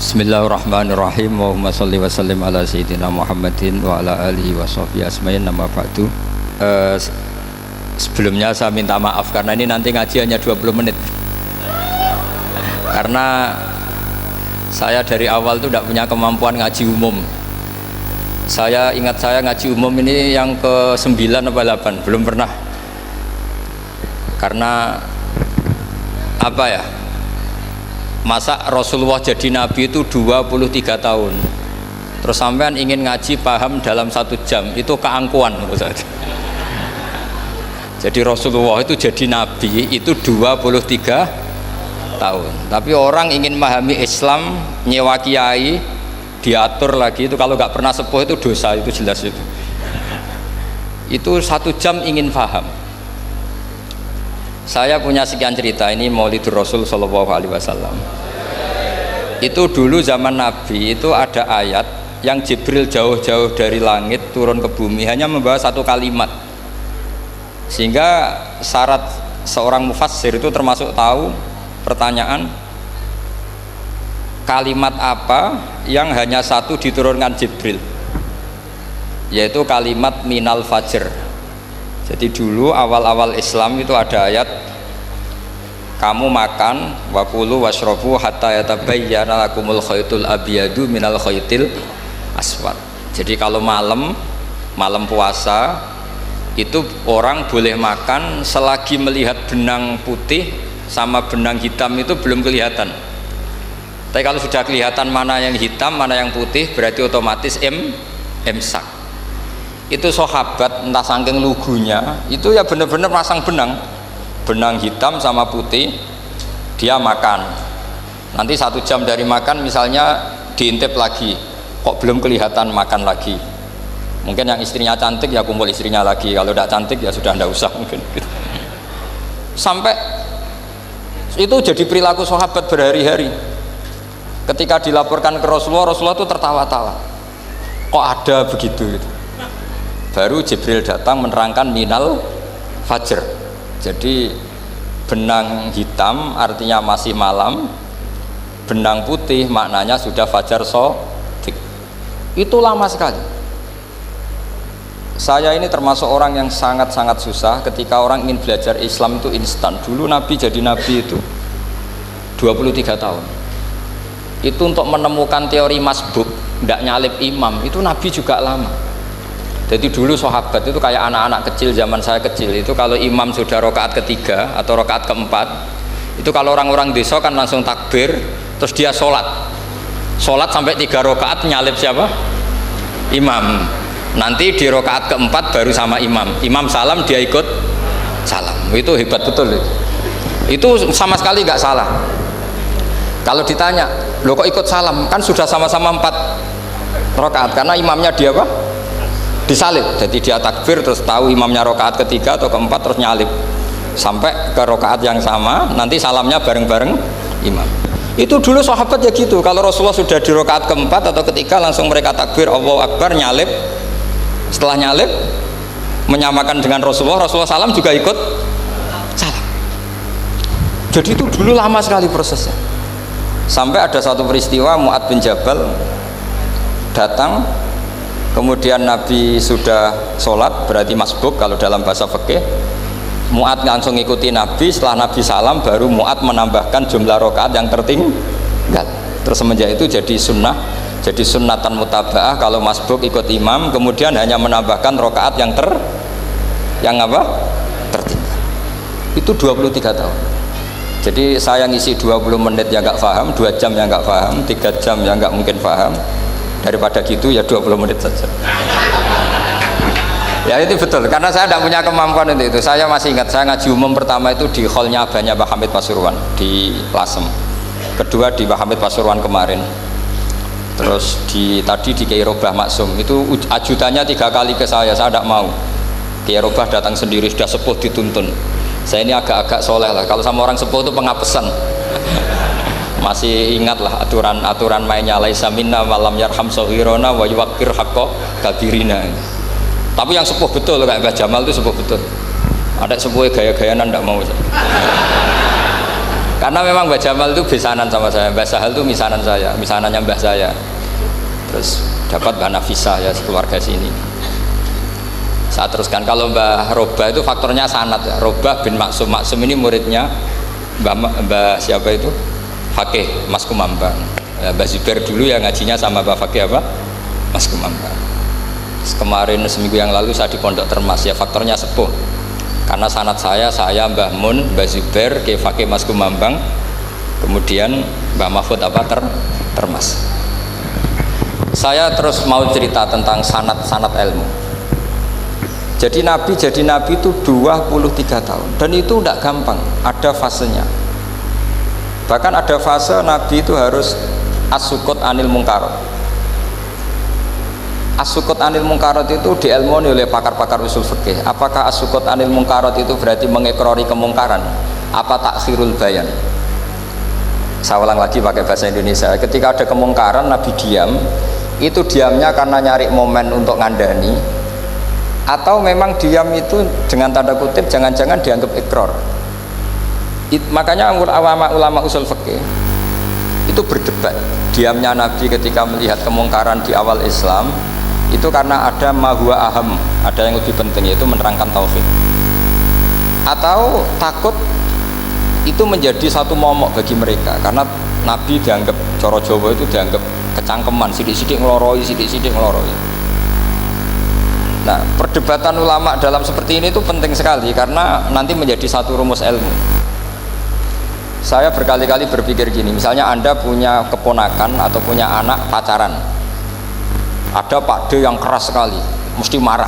Bismillahirrahmanirrahim. Allahumma sholli wa sallim ala sayyidina Muhammadin wa ala alihi wa sahbihi asma'in. Nama ba'du. Sebelumnya saya minta maaf karena ini nanti ngaji hanya 20 menit. Karena saya dari awal itu tidak punya kemampuan ngaji umum. Saya ingat saya ngaji umum ini yang ke 9 atau 8, belum pernah. Karena apa ya? Masa Rasulullah jadi Nabi itu 23 tahun. Terus sampean ingin ngaji paham dalam 1 jam, itu keangkuhan. Jadi Rasulullah itu jadi Nabi itu 23 tahun. Tapi orang ingin memahami Islam, nyewa kiai, diatur lagi, itu kalau nggak pernah sepuh itu dosa, itu jelas itu. Itu 1 jam ingin paham. Saya punya sekian cerita, ini Maulidur Rasul Sallallahu Alaihi Wasallam. Itu dulu zaman Nabi itu ada ayat yang Jibril jauh-jauh dari langit turun ke bumi hanya membawa 1 kalimat. Sehingga syarat seorang mufassir itu termasuk tahu pertanyaan kalimat apa yang hanya 1 diturunkan Jibril, yaitu kalimat minal fajr. Jadi dulu awal-awal Islam itu ada ayat kamu makan wakulu washrobu hatta yatabayyana lakumul khaytul abyadu minal khaytil aswad. Jadi kalau malam puasa itu orang boleh makan selagi melihat benang putih sama benang hitam itu belum kelihatan. Tapi kalau sudah kelihatan mana yang hitam mana yang putih berarti otomatis imsak. Itu sahabat entah saking lugunya itu ya benar-benar pasang benang hitam sama putih, dia makan. Nanti 1 jam dari makan misalnya diintip lagi, kok belum kelihatan, makan lagi. Mungkin yang istrinya cantik ya kumpul istrinya lagi, kalau tidak cantik ya sudah tidak usah mungkin. Sampai itu jadi perilaku sahabat berhari-hari. Ketika dilaporkan ke Rasulullah, Rasulullah itu tertawa-tawa, kok ada begitu gitu. Baru Jibril datang menerangkan minal fajr. Jadi benang hitam artinya masih malam, benang putih maknanya sudah fajar shadiq. Itu lama sekali. Saya ini termasuk orang yang sangat-sangat susah ketika orang ingin belajar Islam itu instan. Dulu Nabi jadi Nabi itu 23 tahun. Itu untuk menemukan teori masbuk, tidak nyalip imam, itu Nabi juga lama. Jadi dulu sahabat itu kayak anak-anak kecil zaman saya kecil itu kalau imam sudah rakaat ketiga atau rakaat keempat itu kalau orang-orang desa kan langsung takbir terus dia sholat sampai 3 rakaat nyalip siapa? Imam. Nanti di rakaat keempat baru sama imam salam dia ikut salam. Itu hebat betul itu sama sekali nggak salah. Kalau ditanya lo kok ikut salam, kan sudah sama-sama 4 rakaat karena imamnya dia apa? Disalib, jadi dia takbir terus tahu imamnya rakaat ketiga atau keempat terus nyalip sampai ke rakaat yang sama, nanti salamnya bareng-bareng imam. Itu dulu sahabat ya gitu, kalau Rasulullah sudah di rakaat keempat atau ketiga langsung mereka takbir Allahu Akbar, nyalip. Setelah nyalip menyamakan dengan Rasulullah salam juga ikut salam. Jadi itu dulu lama sekali prosesnya. Sampai ada satu peristiwa Mu'ad bin Jabal datang, kemudian Nabi sudah sholat, berarti masbuk kalau dalam bahasa fikih. Mu'ad langsung ngikuti Nabi, setelah Nabi salam baru Mu'ad menambahkan jumlah rakaat yang tertinggal. Terus semenjak itu jadi sunnah, jadi sunnatan mutaba'ah kalau masbuk ikut imam, kemudian hanya menambahkan rakaat yang tertinggal. Itu 23 tahun. Jadi saya ngisi 20 menit yang nggak paham, 2 jam yang nggak paham, 3 jam yang nggak mungkin paham. Daripada gitu ya 20 menit saja. Ya itu betul, karena saya tidak punya kemampuan untuk itu. Saya masih ingat saya ngaji umum pertama itu di hallnya abahnya Pak Hamid Pasuruan di Lasem. Kedua di Pak Hamid Pasuruan kemarin. Terus tadi di Kiai Robah Maksum itu ajudannya 3 kali ke saya tidak mau. Kiai Robah datang sendiri, sudah sepuh dituntun. Saya ini agak-agak soleh lah, kalau sama orang sepuh itu pengapesan. Masih ingatlah aturan mainnya laisa minna walam yarham sahirona wa yuwaqqir haqqa kabirina. Tapi yang sepuh betul kayak Mbah Jamal itu sepuh betul. Ada sepuh gaya-gayanan enggak mau. Karena memang Mbah Jamal itu besanan sama saya, Mbah Sahal itu misanan saya, misanannya Mbah saya. Terus dapat Mbah Nafisah ya, keluarga sini. Saya teruskan, kalau Mbah Robah itu faktornya sanad ya. Robah bin Maksum, Maksum ini muridnya Mbah siapa itu? Fakih Mas Kumambang ya, Mbah Zubair dulu ya ngajinya sama Mbah Fakih apa? Mas Kumambang. Kemarin seminggu yang lalu saya di Pondok Termas ya, faktornya sepuh. Karena sanad saya Mbah Mun, Mbah Zubair, Kiai Fakih Mas Kumambang, kemudian Mbah Mahfud apa Termas. Saya terus mau cerita tentang sanad ilmu. Jadi Nabi itu 23 tahun dan itu tidak gampang, ada fasenya. Bahkan ada fase Nabi itu harus as-sukut anil mungkarat. As-sukut anil mungkarat itu diilmoni oleh pakar-pakar usul fikih. Apakah as-sukut anil mungkarat itu berarti mengikrori kemungkaran? Apa takhirul bayan? Saya ulang lagi pakai bahasa Indonesia. Ketika ada kemungkaran Nabi diam, itu diamnya karena nyari momen untuk ngandani, atau memang diam itu dengan tanda kutip jangan-jangan dianggap ikrar. Makanya ulama usul fikih itu berdebat. Diamnya Nabi ketika melihat kemungkaran di awal Islam itu karena ada mahwa aham, ada yang lebih penting, yaitu menerangkan tauhid, atau takut itu menjadi satu momok bagi mereka karena Nabi dianggap coro Jawa itu dianggap kecangkeman, sidik-sidik ngeloroi. Nah, perdebatan ulama dalam seperti ini itu penting sekali karena nanti menjadi satu rumus ilmu. Saya berkali-kali berpikir gini, misalnya Anda punya keponakan atau punya anak pacaran, ada Pak D yang keras sekali, mesti marah.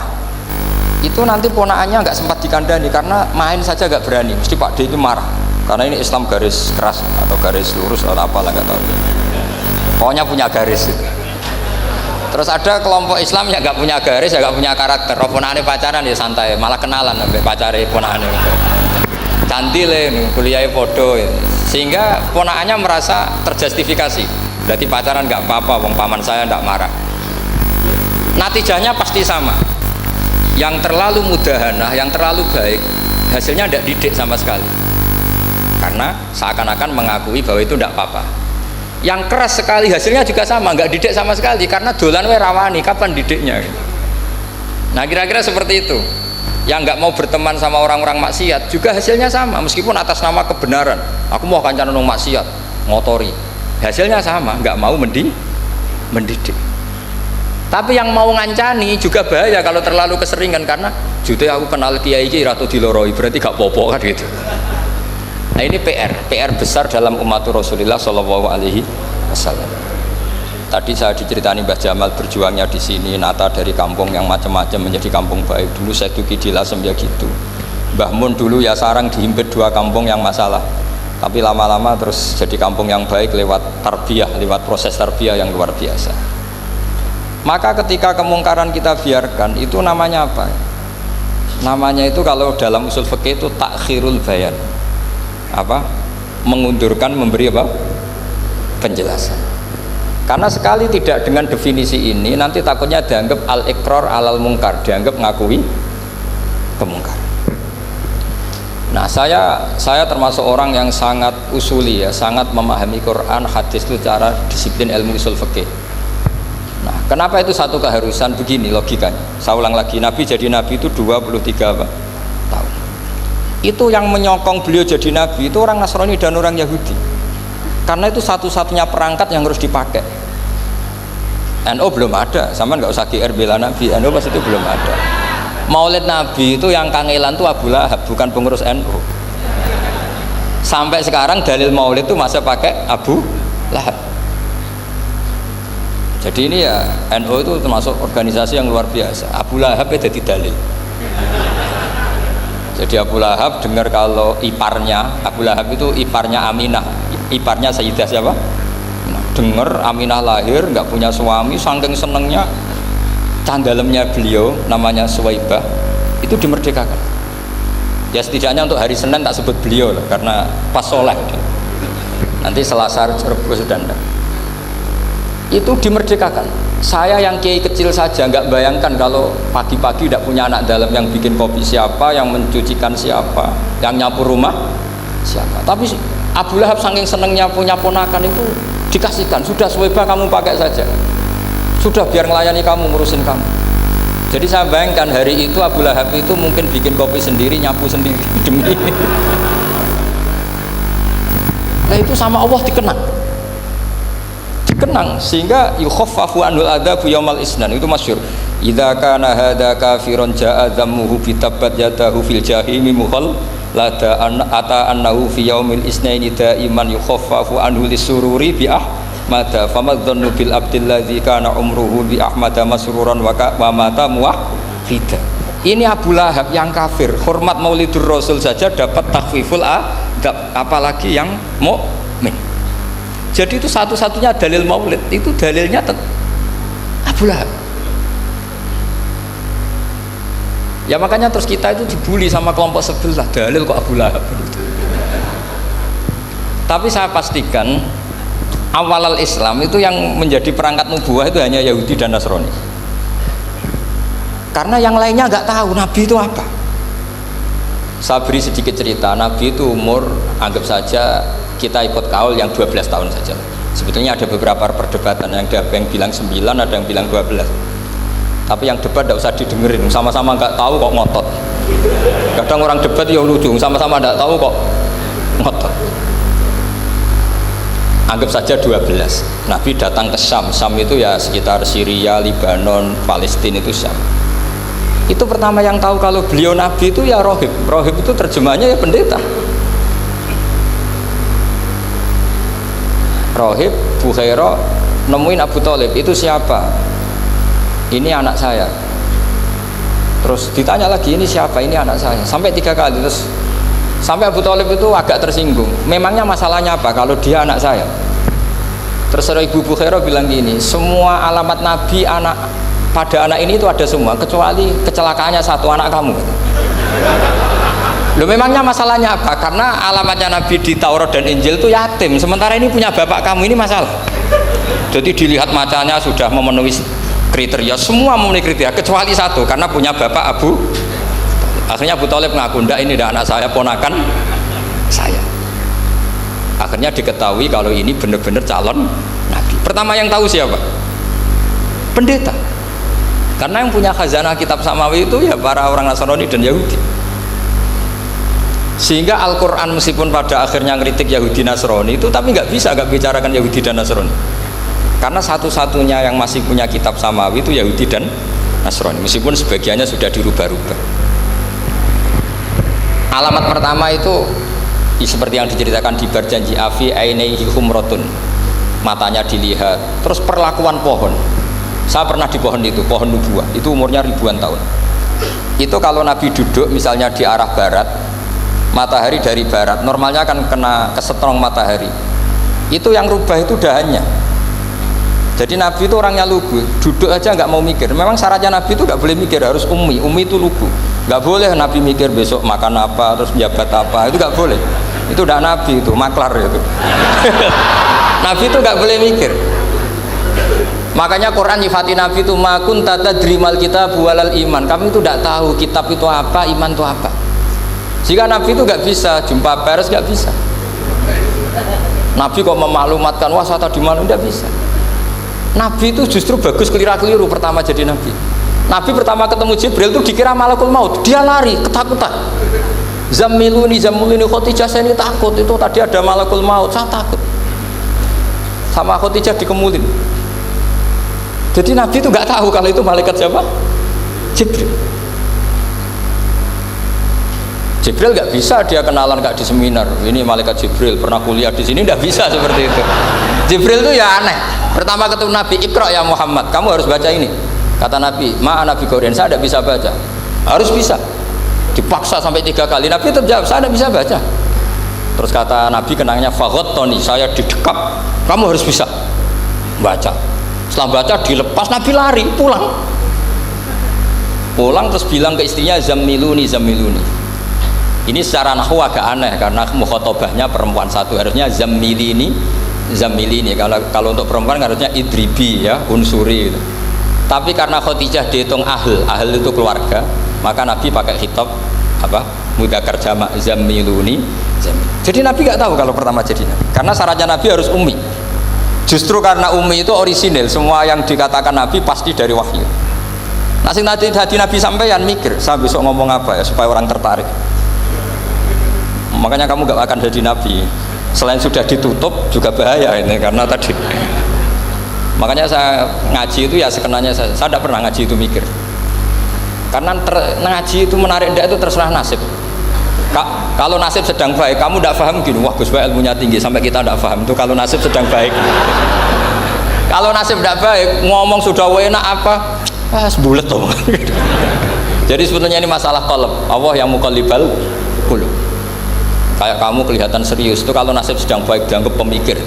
Itu nanti ponakannya nggak sempat dikandani karena main saja nggak berani, mesti Pak D itu marah. Karena ini Islam garis keras atau garis lurus atau apalah nggak tahu. Pokoknya punya garis itu. Terus ada kelompok Islam yang nggak punya garis, ya nggak punya karakter. Ponakane pacaran ya santai, malah kenalan sampai pacare ponakane. Cantile kuliah podo, sehingga ponakannya merasa terjustifikasi. Berarti pacaran nggak apa-apa, wong paman saya nggak marah. Natijahnya pasti sama. Yang terlalu mudahanah, yang terlalu baik, hasilnya tidak didik sama sekali. Karena seakan-akan mengakui bahwa itu tidak apa-apa. Yang keras sekali hasilnya juga sama, nggak didik sama sekali karena dolan we rawani, kapan didiknya? Nah kira-kira seperti itu. Yang nggak mau berteman sama orang-orang maksiat juga hasilnya sama, meskipun atas nama kebenaran. Aku mau kancanan nang maksiat, ngotori. Hasilnya sama, nggak mau mendidik. Tapi yang mau ngancani juga bahaya kalau terlalu keseringan karena jute aku kenal kiai iki ratu diloroi, berarti gak popo kan gitu. Nah ini PR besar dalam umat Rasulullah Shallallahu Alaihi Wasallam. Tadi saya diceritani Mbah Jamal berjuangnya di sini, nata dari kampung yang macam-macam menjadi kampung baik. Dulu saya Duki di Lasem ya gitu. Mbah Mun dulu ya sarang dihimpit 2 kampung yang masalah. Tapi lama-lama terus jadi kampung yang baik lewat tarbiyah, lewat proses tarbiyah yang luar biasa. Maka ketika kemungkaran kita biarkan, itu namanya apa? Namanya itu kalau dalam usul fikih itu takhirul bayan. Apa? Mengundurkan, memberi apa? Penjelasan. Karena sekali tidak dengan definisi ini, nanti takutnya dianggap al-iqrar alal mungkar, dianggap ngakui kemungkaran. Nah, saya termasuk orang yang sangat usuli ya, sangat memahami Quran, hadis itu cara disiplin ilmu usul fikih. Nah, kenapa itu satu keharusan? Begini logikanya. Saya ulang lagi, Nabi jadi Nabi itu 23 tahun. Itu yang menyokong beliau jadi Nabi itu orang Nasrani dan orang Yahudi. Karena itu satu-satunya perangkat yang harus dipakai. NU belum ada, sama nggak usah GR bela Nabi. NU pas itu belum ada. Maulid Nabi itu yang kangelan tuh Abu Lahab, bukan pengurus NU. Sampai sekarang dalil Maulid itu masih pakai Abu Lahab. Jadi ini ya NU itu termasuk organisasi yang luar biasa. Abu Lahab itu jadi dalil. Jadi Abu Lahab dengar kalau iparnya, Abu Lahab itu iparnya Aminah, iparnya Sayyidah siapa? Nah, dengar Aminah lahir nggak punya suami, saking senengnya candalemnya beliau namanya Suwaibah itu dimerdekakan. Ya setidaknya untuk hari Senin tak sebut beliau lah, karena pas soleh. Nanti Selasa Rebus dan itu dimerdekakan. Saya yang kiai kecil saja nggak bayangkan kalau pagi-pagi tidak punya anak dalam, yang bikin kopi siapa, yang mencucikan siapa, yang nyapu rumah siapa. Tapi Abu Lahab saking senengnya punya ponakan itu dikasihkan, sudah Suwaibah kamu pakai saja, sudah biar melayani kamu, ngurusin kamu. Jadi saya bayangkan hari itu Abu Lahab itu mungkin bikin kopi sendiri, nyapu sendiri demi ini. Nah itu sama Allah dikenang sehingga yukhaffafu anul adzabu yaumal isnan, itu masyhur. Idza kana hadza kafiron ja'a dhammuhu bi tabbat yadahu fil jahimi mukhallada ata annahu fi yaumil isnaini daiman yukhaffafu anhu lisururi bi ahmada famadhannu bil abdil ladzi kana umruhu bi ahmada masruran wa mata muwahhida. Ini Abu Lahab yang kafir, hormat Maulidur Rasul saja dapat takhfiful adab, apalagi yang mukmin. Jadi itu satu-satunya dalil maulid, itu dalilnya Abu Lahab. Ya makanya terus kita itu dibully sama kelompok sebelah, dalil kok Abu Lahab. Tapi saya pastikan awal Islam itu yang menjadi perangkat nubuah itu hanya Yahudi dan Nasrani. Karena yang lainnya nggak tahu Nabi itu apa. Saya beri sedikit cerita. Nabi itu umur, anggap saja kita ikut kaul yang 12 tahun saja. Sebetulnya ada beberapa perdebatan, yang bilang 9, ada yang bilang 12. Tapi yang debat tidak usah didengerin, sama-sama nggak tahu kok ngotot. Kadang orang debat ya lucu, sama-sama nggak tahu kok ngotot. Anggap saja 12. Nabi datang ke Syam. Syam itu ya sekitar Syria, Lebanon, Palestina, itu Syam. Itu pertama yang tahu kalau beliau Nabi itu ya rohib. Rohib itu terjemahnya ya pendeta. Rohib, Bukhaira nemuin Abu Thalib, itu siapa? Ini anak saya. Terus ditanya lagi, ini siapa? Ini anak saya. Sampai 3 kali. Terus sampai Abu Thalib itu agak tersinggung. Memangnya masalahnya apa kalau dia anak saya? Terus Ibu Bukhaira bilang gini, semua alamat Nabi pada anak ini itu ada semua, kecuali kecelakaannya satu, anak kamu. Loh, memangnya masalahnya apa? Karena alamatnya Nabi di Taurat dan Injil itu yatim, sementara ini punya bapak kamu, ini masalah. Jadi dilihat macanya sudah memenuhi kriteria, semua memenuhi kriteria kecuali satu, karena punya bapak Abu. Akhirnya Abu Thalib ngaku, ndak, ini ndak anak saya, ponakan saya. Akhirnya diketahui kalau ini benar-benar calon Nabi. Pertama yang tahu siapa? Pendeta. Karena yang punya khazanah kitab samawi itu ya para orang Nasrani dan Yahudi. Sehingga Al-Quran meskipun pada akhirnya ngeritik Yahudi Nasrani itu, tapi nggak bisa nggak bicarakan Yahudi dan Nasrani. Karena satu-satunya yang masih punya kitab samawi itu Yahudi dan Nasrani, meskipun sebagiannya sudah dirubah-rubah. Alamat pertama itu seperti yang diceritakan di berjanji afi ainaihi humratun, matanya dilihat. Terus perlakuan pohon, saya pernah di pohon itu, pohon nubuah, itu umurnya ribuan tahun. Itu kalau Nabi duduk misalnya di arah barat, matahari dari barat, normalnya kan kena kesetrong matahari, itu yang rubah itu dahannya. Jadi Nabi itu orangnya lugu, duduk aja nggak mau mikir. Memang syaratnya Nabi itu nggak boleh mikir, harus ummi itu lugu. Nggak boleh Nabi mikir besok makan apa, terus jabat apa, itu nggak boleh. Itu udah Nabi, itu maklar itu. Nabi itu nggak boleh mikir. Makanya Quran nyifati Nabi itu makun tata drimal kitab walal iman. Kami itu tidak tahu kitab itu apa, iman itu apa. Jika Nabi itu nggak bisa jumpa pers, nggak bisa. Nabi kok memaklumatkan wasata di mana, nggak bisa. Nabi itu justru bagus keliru pertama jadi Nabi. Nabi pertama ketemu Jibril itu dikira malakul maut, dia lari ketakutan. Zamiluni Khotijah, saya ini takut, itu tadi ada malakul maut, saya takut. Sama Khotijah dikemulin. Jadi Nabi itu nggak tahu kalau itu malaikat siapa? Jibril. Jibril nggak bisa dia kenalan nggak di seminar. Ini malaikat Jibril pernah kuliah di sini, nggak bisa seperti itu. Jibril itu ya aneh. Pertama ketemu Nabi, Iqra ya Muhammad, kamu harus baca ini. Kata Nabi, ma'ana bi Qur'an, saya tidak bisa baca. Harus bisa. Dipaksa sampai 3 kali. Nabi tetap jawab, saya tidak bisa baca. Terus kata Nabi kenangnya, faghattani, saya didekap. Kamu harus bisa baca. Setelah baca dilepas, Nabi lari pulang. Pulang terus bilang ke istrinya, zamiluni. Ini secara nahwu agak aneh karena mukhatabahnya perempuan satu, harusnya zamilini. Kalau untuk perempuan harusnya idribi ya, unsuri gitu. Tapi karena Khadijah dihitung ahl itu keluarga, maka Nabi pakai khitab apa? Mudzakkar jamak zamiluni Jamin. Jadi Nabi nggak tahu kalau pertama jadi Nabi, karena syaratnya Nabi harus ummi. Justru karena ummi itu orisinil, semua yang dikatakan Nabi pasti dari wahyu. Nah, sing tadi Nabi sampeyan mikir, saya besok ngomong apa ya supaya orang tertarik. Makanya kamu gak akan jadi Nabi. Selain sudah ditutup juga bahaya ini karena tadi. Makanya saya ngaji itu ya sekenanya saya tidak pernah ngaji itu mikir. Karena ngaji itu menarik ndak itu terserah nasib. Kalau nasib sedang baik, kamu tidak paham gini, wah Gus Baik ilmunya tinggi sampai kita tidak paham itu kalau nasib sedang baik. Kalau nasib tidak baik, ngomong sudah enak apa? Sebulet tuh. Jadi sebetulnya ini masalah qalb. Allah yang muqallibal qulub. Kayak kamu kelihatan serius itu kalau nasib sedang baik dianggap pemikir.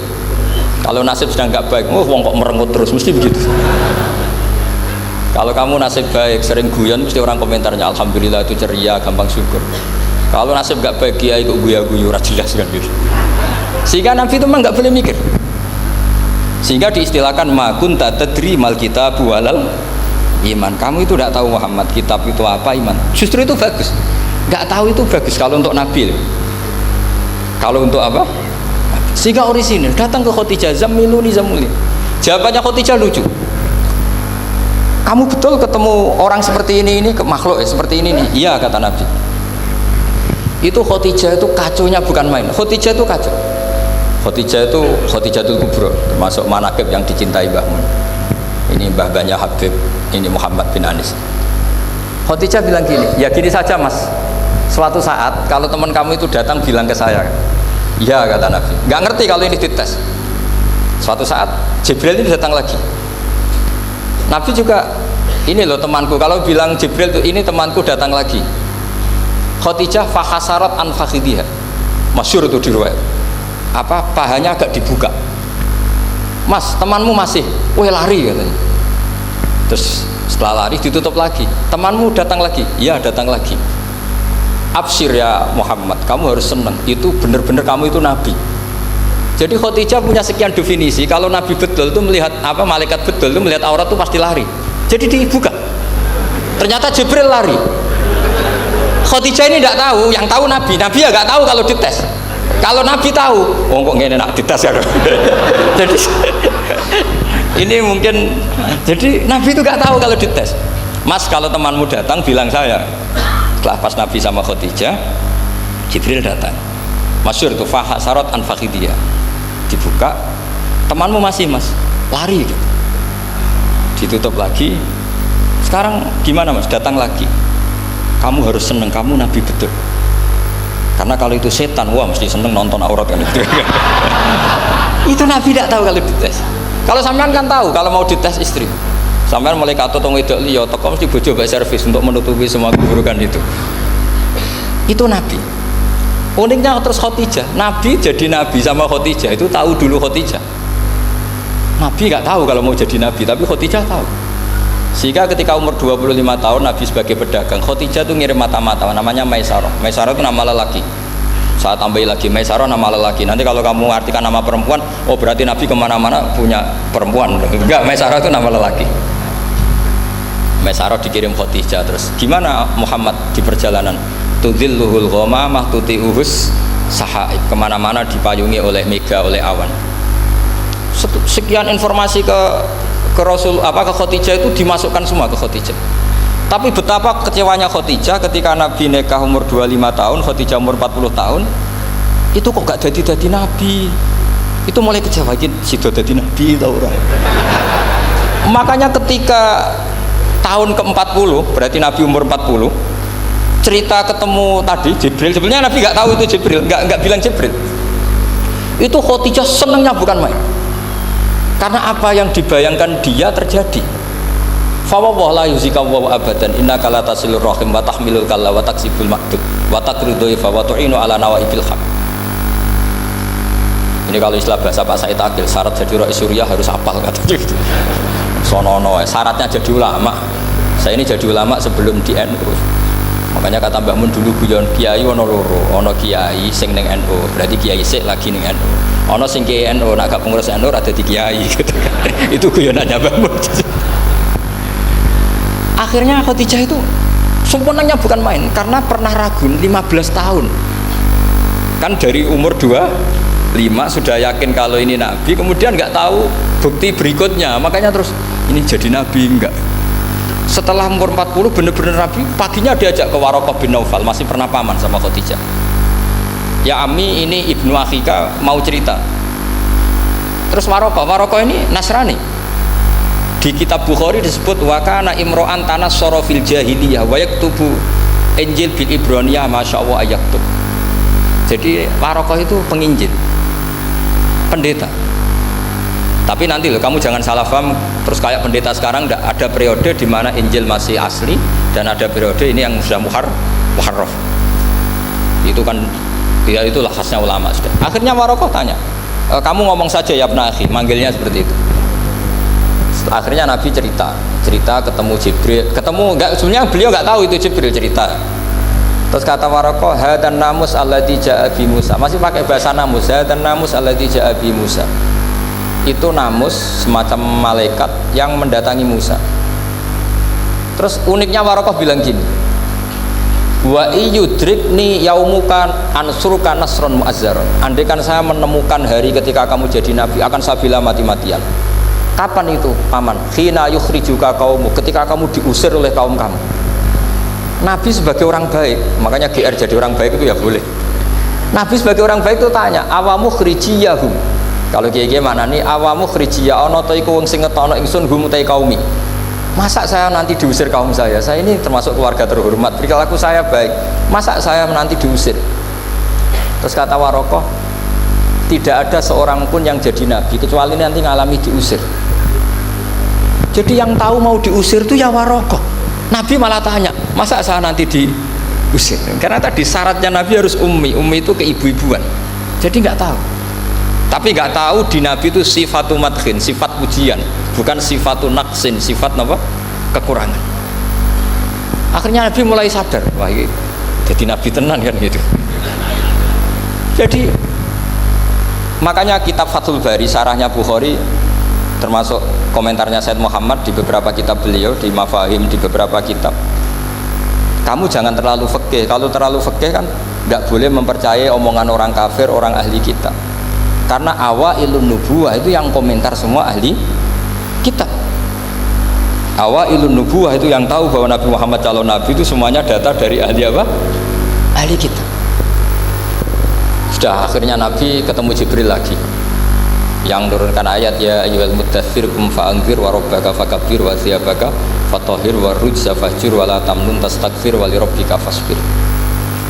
Kalau nasib sedang nggak baik, wong kok merengut terus, mesti begitu. Kalau kamu nasib baik, sering guyon, mesti orang komentarnya alhamdulillah itu ceria, gampang syukur. Kalau nasib nggak baik, kiai kok guya-guyu, jelas kan gitu. Sehingga Nabi itu memang nggak boleh mikir. Sehingga diistilahkan ma kunta tadri mal kitabu walal iman. Kamu itu tidak tahu Muhammad, kitab itu apa, iman. Justru itu bagus. Nggak tahu itu bagus kalau untuk Nabi. Kalau untuk apa? Sehingga orisinil datang ke Khadijah, zamiluni zamuli. Jawabannya Khadijah lucu. Kamu betul ketemu orang seperti ini ke makhluk ya, seperti ini nih. Iya kata Nabi. Itu Khadijah itu kaconya bukan main. Khadijah itu kacau. Khadijah itu Khadijatul Kubra, termasuk manaqib yang dicintai Mbah Mun. Ini mbah-mbahnya Habib, ini Muhammad bin Anis. Khadijah bilang gini, ya gini saja mas. Suatu saat kalau teman kamu itu datang bilang ke saya, iya kata Nabi. Nggak ngerti kalau ini dites. Suatu saat Jibril ini datang lagi. Nabi juga, ini loh temanku. Kalau bilang Jibril ini temanku datang lagi. Khadijah fahasarat an fakhidiha. Masyhur itu di riwayat. Apa pahanya agak dibuka. Mas, temanmu masih, lari katanya. Terus setelah lari ditutup lagi. Temanmu datang lagi. Iya datang lagi. Absyir ya Muhammad, kamu harus senang. Itu benar-benar kamu itu Nabi. Jadi Khadijah punya sekian definisi. Kalau Nabi betul itu melihat apa, malaikat betul itu melihat aurat itu pasti lari. Jadi dibuka. Ternyata Jibril lari. Khadijah ini tidak tahu, yang tahu Nabi. Nabi ya nggak tahu kalau dites. Kalau Nabi tahu, oh kok nggak enak dites ya. Jadi ini mungkin. Jadi Nabi itu nggak tahu kalau dites. Mas, kalau temanmu datang bilang saya. Setelah pas Nabi sama Khadijah, Jibril datang. Masyhur itu fahasarat an fakhidiyah. Dibuka, temanmu masih mas, lari gitu. Ditutup lagi. Sekarang gimana mas? Datang lagi. Kamu harus seneng, kamu Nabi betul. Karena kalau itu setan, wah mesti seneng nonton aurat kan itu. Itu Nabi tidak tahu kalau dites. Kalau sampean kan tahu kalau mau dites istri. Sampai mulai kato tong wedok liya teko mesti bojo bae servis untuk menutupi semua keburukan itu. Itu Nabi. Uniknya terus Khadijah, Nabi jadi Nabi sama Khadijah itu tahu dulu Khadijah. Nabi nggak tahu kalau mau jadi Nabi, tapi Khadijah tahu. Sehingga ketika umur 25 tahun Nabi sebagai pedagang, Khadijah itu ngirim mata-mata namanya Maisarah. Maisarah itu nama lelaki. Saya tambahin lagi Maisarah nama lelaki. Nanti kalau kamu artikan nama perempuan, oh berarti Nabi kemana-mana punya perempuan. Enggak, Maisarah itu nama lelaki. Maisarah dikirim Khadijah. Terus gimana Muhammad di perjalanan? Tudhilluhul ghamamah tuti'uhus sahaib, kemana-mana dipayungi oleh mega, oleh awan. Sekian informasi ke Rasul ke Khadijah itu dimasukkan semua ke Khadijah. Tapi betapa kecewanya Khadijah ketika Nabi nikah umur 25 tahun, Khadijah umur 40 tahun. Itu kok gak jadi Nabi. Itu mulai kecewa gitu, sido jadi Nabi tau ora. Makanya ketika tahun ke-40, berarti Nabi umur 40, cerita ketemu tadi Jibril, sebenarnya Nabi nggak tahu itu Jibril, nggak bilang Jibril. Itu Khadijah senangnya bukan main. Karena apa yang dibayangkan dia terjadi. Fa la yuzika wa abadan innaka la tasilur rahim wa tahmilul kalla wa taksibul maqdud wa taqridu fa wa tu'inu ala nawaibil haq. Ini kalau istilah bahasa Pak Said Akil, syarat jadi rais Suriah harus hafal katanya gitu. Sonono, syaratnya jadi ulama. Saya ini jadi ulama sebelum di NU. Makanya kata Mbah Mun dulu guyon kiai ono loro, ono kiai sing ning NU, berarti kiai sik lagi ning NU. Ono sing kiai NU nak gak pengurus NU ora dadi kiai gitu. Itu guyonannya Mbah Mun. Akhirnya Khadijah itu sempurnanya bukan main karena pernah ragu 15 tahun. Kan dari umur 25 sudah yakin kalau ini nabi, kemudian nggak tahu bukti berikutnya, makanya terus ini jadi nabi enggak. Setelah umur 40 bener-bener nabi, paginya diajak ke Waraqah bin Naufal, masih pernah paman sama Khadijah. Ya Ami, ini ibnu akhika mau cerita. Terus Waraqah ini Nasrani. Di kitab Bukhari disebut wakana imro'an tanassara fil jahiliyah wa yaktubu Injil bil Ibraniyah masyaallah ayaktub. Jadi Waraqah itu penginjil, pendeta. Tapi nanti loh, kamu jangan salah paham terus kayak pendeta sekarang. Ada periode di mana Injil masih asli dan ada periode ini yang sudah muharraf. Itu kan ya itulah khasnya ulama sudah. Akhirnya Waraqah tanya, kamu ngomong saja ya Ibnu Akhi, manggilnya seperti itu. Akhirnya Nabi cerita ketemu Jibril, enggak, sebenarnya beliau enggak tahu itu Jibril cerita. Terus kata Waraqah, hadan namus alladzi ja'a bi Musa. Masih pakai bahasa namus, hadan namus alladzi ja'a bi Musa. Itu namus semacam malaikat yang mendatangi Musa. Terus uniknya Waraqah bilang gini, wa iyudrikni yaumuka ansuruka nasron mu'azzaron. Andai kan saya menemukan hari ketika kamu jadi nabi, akan saya bila mati-matian. Kapan itu paman? Khina yukhrijuka kaumu, ketika kamu diusir oleh kaum kamu. Nabi sebagai orang baik, makanya GR jadi orang baik itu ya boleh. Nabi sebagai orang baik itu tanya, awamu khrijiyahum. Kalau kiye mana nih, awamu khrijiyah ana ta iku wong sing ngetono ingsun hum ta kaumi. Masa saya nanti diusir kaum saya ini termasuk keluarga terhormat, perilaku saya baik, masa saya nanti diusir? Terus kata Waraqah, tidak ada seorang pun yang jadi nabi kecuali nanti ngalami diusir. Jadi yang tahu mau diusir itu ya Waraqah. Nabi malah tanya, masa saya nanti diusir? Karena tadi syaratnya Nabi harus ummi itu keibu-ibuan. Jadi nggak tahu. Tapi nggak tahu di Nabi itu sifatu madkhin, sifat pujian, bukan sifatu naqsin, sifat apa? Kekurangan. Akhirnya Nabi mulai sadar, wah ini jadi Nabi tenan kan gitu. Jadi makanya kitab Fathul Bari, sarahnya Bukhari, termasuk komentarnya Said Muhammad di beberapa kitab beliau, di Mafahim, di beberapa kitab. Kamu jangan terlalu fikih. Kalau terlalu fikih kan nggak boleh mempercayai omongan orang kafir, orang ahli kitab. Karena awailun nubuwah itu yang komentar semua ahli kitab. Awailun nubuwah itu yang tahu bahwa Nabi Muhammad calon nabi itu semuanya data dari ahli apa? Ahli kitab. Sudah akhirnya Nabi ketemu Jibril lagi yang turunkan ayat ya ayyuhal muddatsir qum fa'anzir wa rabbaka fakabbir wa thiyabaka fatahhir wa rujza fahjur wa la tamnun tastakfir wa li rabbika fasbir.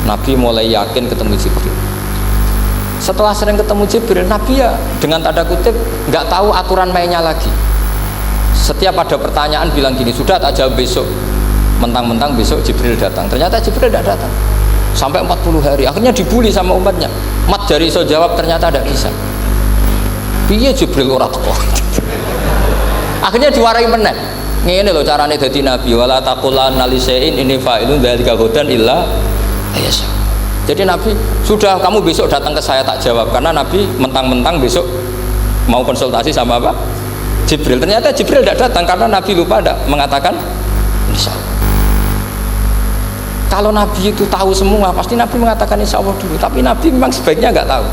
Nabi mulai yakin ketemu Jibril. Setelah sering ketemu Jibril, Nabi ya dengan tanda kutip nggak tahu aturan mainnya lagi. Setiap ada pertanyaan bilang gini, sudah tak jawab besok. Mentang-mentang besok Jibril datang. Ternyata Jibril tidak datang sampai 40 hari. Akhirnya dibully sama umatnya. Mat dari iso jawab ternyata tidak bisa. Piye Jibril ora teko. Akhirnya diwarai meneh. Ngene lho carane dadi nabi, wala taqulanna lisein ini fa'ilun dzalika ghadan illa ayasa. Jadi Nabi, sudah kamu besok datang ke saya tak jawab, karena Nabi mentang-mentang besok mau konsultasi sama apa? Jibril. Ternyata Jibril tidak datang karena Nabi lupa tidak mengatakan insya Allah. Kalau Nabi itu tahu semua, pasti Nabi mengatakan insya Allah dulu. Tapi Nabi memang sebaiknya nggak tahu.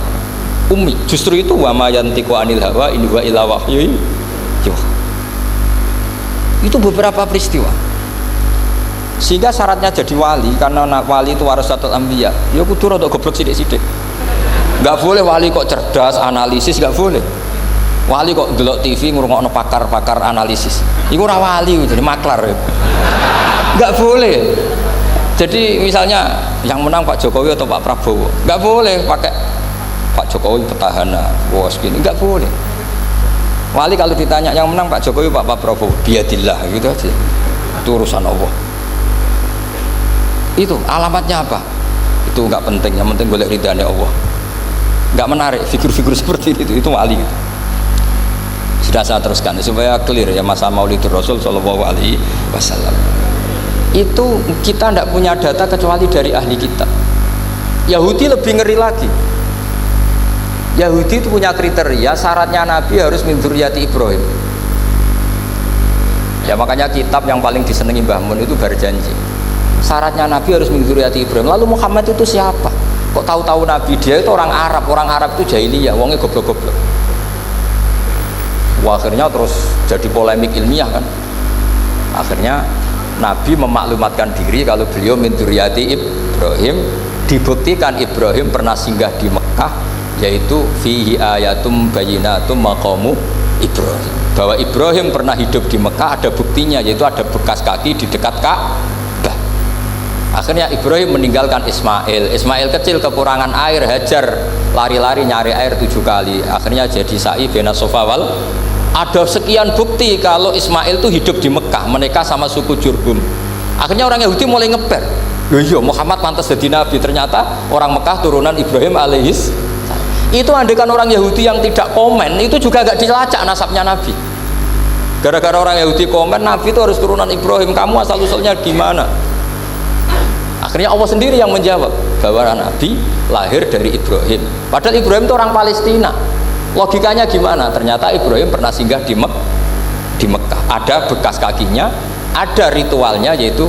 Ummi. Justru itu wa ma yantiqu anil hawa in huwa illa wahyu yuha. Itu beberapa peristiwa. Sehingga syaratnya jadi wali, karena wali itu warasatul anbiya, ya kudu rada goblok sithik-sithik. Enggak boleh wali kok cerdas, analisis, enggak boleh. Wali kok delok TV ngrungokno pakar-pakar analisis. Iku ora wali, jadi maklar. Enggak boleh. Jadi misalnya yang menang Pak Jokowi atau Pak Prabowo, enggak boleh pakai Pak Jokowi petahana, bos gini, enggak boleh. Wali kalau ditanya yang menang Pak Jokowi Pak Prabowo, biadillah gitu aja. Itu urusan Allah. Itu alamatnya apa? Itu nggak penting, yang penting boleh ridhanya Allah. Nggak menarik figur-figur seperti itu wali gitu. Sudah saya teruskan supaya clear ya masa Maulidur Rasul Shallallahu Alaihi Wasallam. Itu kita tidak punya data kecuali dari ahli kitab. Yahudi lebih ngeri lagi. Yahudi itu punya kriteria, syaratnya Nabi harus min dzurriyyati Ibrahim. Ya makanya kitab yang paling disenangi Mbah Mun itu Berjanji. Syaratnya Nabi harus min dzurriyyati Ibrahim. Lalu Muhammad itu siapa? Kok tahu-tahu Nabi? Dia itu orang Arab itu jahiliyah, wongnya goblok-goblok. Wah, akhirnya terus jadi polemik ilmiah kan. Akhirnya Nabi memaklumatkan diri kalau beliau min dzurriyyati Ibrahim, dibuktikan Ibrahim pernah singgah di Mekah, yaitu fihi ayatum bayyinatum maqamu Ibrahim, bahwa Ibrahim pernah hidup di Mekah, ada buktinya, yaitu ada bekas kaki di dekat Ka'bah. Akhirnya Ibrahim meninggalkan Ismail kecil kekurangan air, Hajar lari-lari nyari air 7 kali, akhirnya jadi sa'i bena sofa wal. Ada sekian bukti kalau Ismail itu hidup di Mekah, menikah sama suku Jurhum. Akhirnya orang Yahudi mulai ngeper, iya Muhammad pantas jadi nabi, ternyata orang Mekah turunan Ibrahim alaihis. Itu andekan orang Yahudi yang tidak komen, itu juga gak dilacak nasabnya Nabi. Gara-gara orang Yahudi komen, Nabi itu harus turunan Ibrahim, kamu asal-usulnya gimana? Akhirnya Allah sendiri yang menjawab bahwa Nabi lahir dari Ibrahim. Padahal Ibrahim itu orang Palestina. Logikanya gimana? Ternyata Ibrahim pernah singgah di Mekah. Ada bekas kakinya, ada ritualnya, yaitu